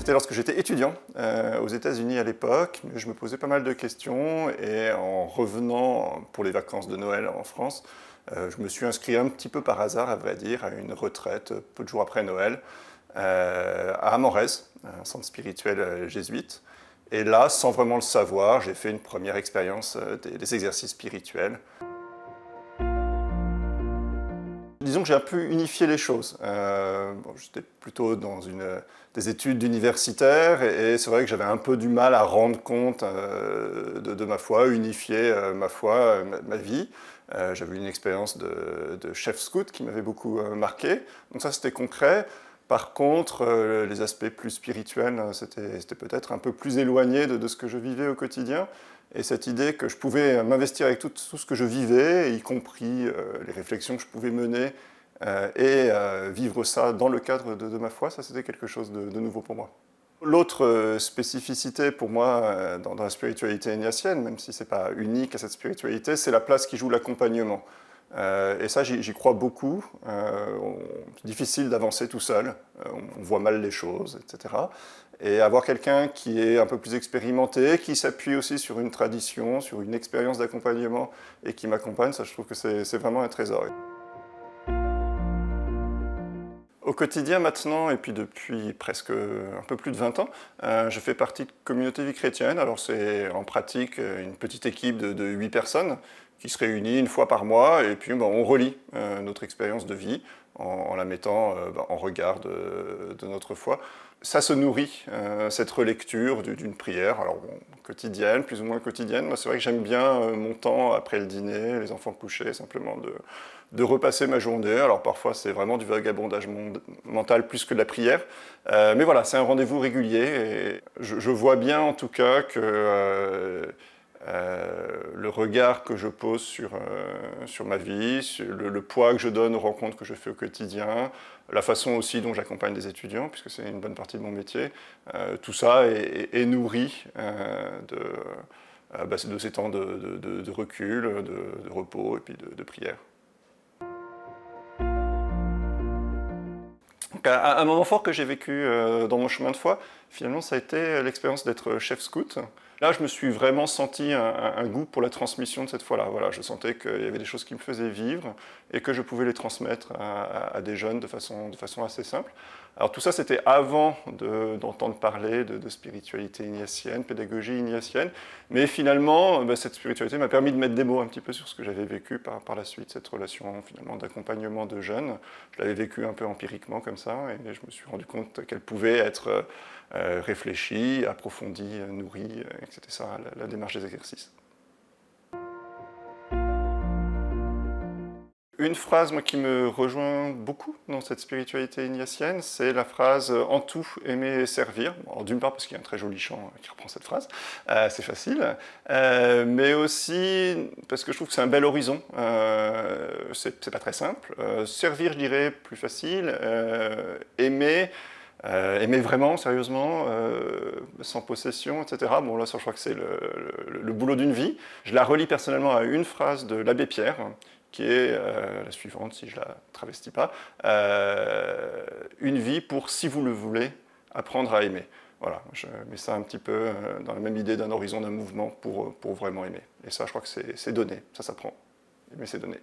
C'était lorsque j'étais étudiant aux États-Unis à l'époque. Je me posais pas mal de questions et en revenant pour les vacances de Noël en France, je me suis inscrit un petit peu par hasard, à vrai dire, à une retraite peu de jours après Noël à Amorez, un centre spirituel jésuite. Et là, sans vraiment le savoir, j'ai fait une première expérience des exercices spirituels. Disons que j'ai un peu unifié les choses. J'étais plutôt dans des études universitaires et c'est vrai que j'avais un peu du mal à rendre compte de ma foi, unifier ma foi, ma vie. J'avais eu une expérience de chef scout qui m'avait beaucoup marqué, donc ça c'était concret. Par contre, les aspects plus spirituels, c'était peut-être un peu plus éloigné de ce que je vivais au quotidien. Et cette idée que je pouvais m'investir avec tout ce que je vivais, y compris les réflexions que je pouvais mener, et vivre ça dans le cadre de ma foi, ça c'était quelque chose de nouveau pour moi. L'autre spécificité pour moi dans la spiritualité ignatienne, même si ce n'est pas unique à cette spiritualité, c'est la place qui joue l'accompagnement. Et ça, j'y crois beaucoup. C'est difficile d'avancer tout seul, on voit mal les choses, etc. Et avoir quelqu'un qui est un peu plus expérimenté, qui s'appuie aussi sur une tradition, sur une expérience d'accompagnement et qui m'accompagne, ça je trouve que c'est vraiment un trésor. Au quotidien maintenant, et puis depuis presque un peu plus de 20 ans, je fais partie de Communauté Vie Chrétienne. Alors c'est en pratique une petite équipe de 8 personnes qui se réunit une fois par mois et puis on relie notre expérience de vie en la mettant en regard de notre foi. Ça se nourrit, cette relecture d'une prière, alors quotidienne, plus ou moins quotidienne. Moi c'est vrai que j'aime bien mon temps après le dîner, les enfants couchés, simplement de repasser ma journée. Alors parfois c'est vraiment du vagabondage mental plus que de la prière, mais voilà, c'est un rendez-vous régulier et je vois bien en tout cas que le regard que je pose sur ma vie, sur le poids que je donne aux rencontres que je fais au quotidien, la façon aussi dont j'accompagne des étudiants, puisque c'est une bonne partie de mon métier, tout ça est nourri de ces temps de recul, de repos et puis de prière. Donc, un moment fort que j'ai vécu dans mon chemin de foi, finalement, ça a été l'expérience d'être chef scout. Là, je me suis vraiment senti un goût pour la transmission de cette foi-là. Voilà, je sentais qu'il y avait des choses qui me faisaient vivre et que je pouvais les transmettre à des jeunes de façon assez simple. Alors tout ça, c'était avant d'entendre parler de spiritualité ignatienne, pédagogie ignatienne, mais finalement, cette spiritualité m'a permis de mettre des mots un petit peu sur ce que j'avais vécu par la suite, cette relation finalement d'accompagnement de jeunes. Je l'avais vécu un peu empiriquement comme ça, et je me suis rendu compte qu'elle pouvait être réfléchie, approfondie, nourrie, et que c'était ça la démarche des exercices. Une phrase moi, qui me rejoint beaucoup dans cette spiritualité ignatienne, c'est la phrase « en tout, aimer et servir ». D'une part parce qu'il y a un très joli chant qui reprend cette phrase, c'est facile, mais aussi parce que je trouve que c'est un bel horizon, c'est pas très simple. Servir, je dirais, plus facile, aimer vraiment, sérieusement, sans possession, etc. Bon là, ça, je crois que c'est le boulot d'une vie. Je la relie personnellement à une phrase de l'abbé Pierre, qui est la suivante, si je ne la travestis pas. Une vie pour, si vous le voulez, apprendre à aimer. Voilà, je mets ça un petit peu dans la même idée d'un horizon, d'un mouvement pour vraiment aimer. Et ça, je crois que c'est donné, ça s'apprend. Aimer, c'est donné.